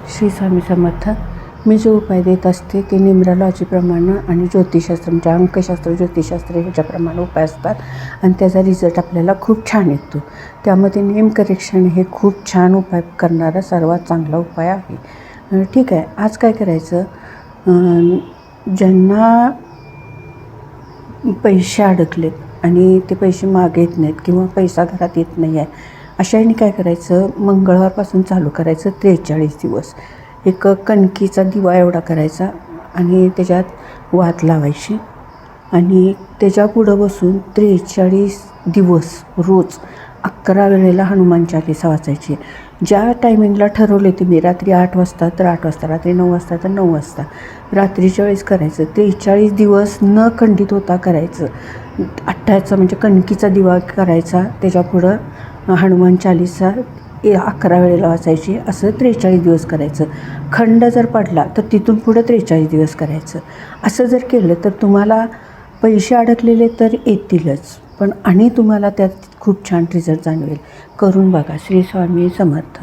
श्री स्वामी समर्थ. मी जो उपाय देत असते ते न्यूमरॉलॉजीप्रमाणे आणि ज्योतिषशास्त्र म्हणजे अंकशास्त्र ज्योतिषशास्त्र ह्याच्याप्रमाणे उपाय असतात आणि त्याचा रिझल्ट आपल्याला खूप छान येतो. त्यामध्ये नेम करेक्शन हे खूप छान उपाय करणारा सर्वात चांगला उपाय आहे. ठीक आहे, आज काय करायचं, ज्यांना पैसे अडकलेत आणि ते पैसे मागे येत नाहीत किंवा पैसा घरात येत नाही आहे, अशाने काय करायचं, मंगळवारपासून चालू करायचं 43 दिवस. एक कणकीचा दिवा एवढा करायचा आणि त्याच्यात वात लावायची आणि त्याच्या पुढं बसून 43 दिवस रोज 11 वेळेला हनुमान चालीसा वाचायची. ज्या टायमिंगला ठरवले तुम्ही, रात्री 8 वाजता तर 8 वाजता, रात्री 9 वाजता तर 9 वाजता, रात्रीच्या वेळेस करायचं. 43 दिवस न खंडित होता करायचं. अठ्ठाचा म्हणजे कणकीचा दिवा करायचा, त्याच्या पुढं हनुमान चालीसा 11 वेळेला वाचायची. असं 43 दिवस करायचं. खंड जर पडला तर तिथून पुढं 43 दिवस करायचं. असं जर केलं तर तुम्हाला पैसे अडकलेले तर येतीलच, पण आणि तुम्हाला त्यात खूप छान रिझल्ट जाणवेल. करून बघा. श्री स्वामी समर्थ.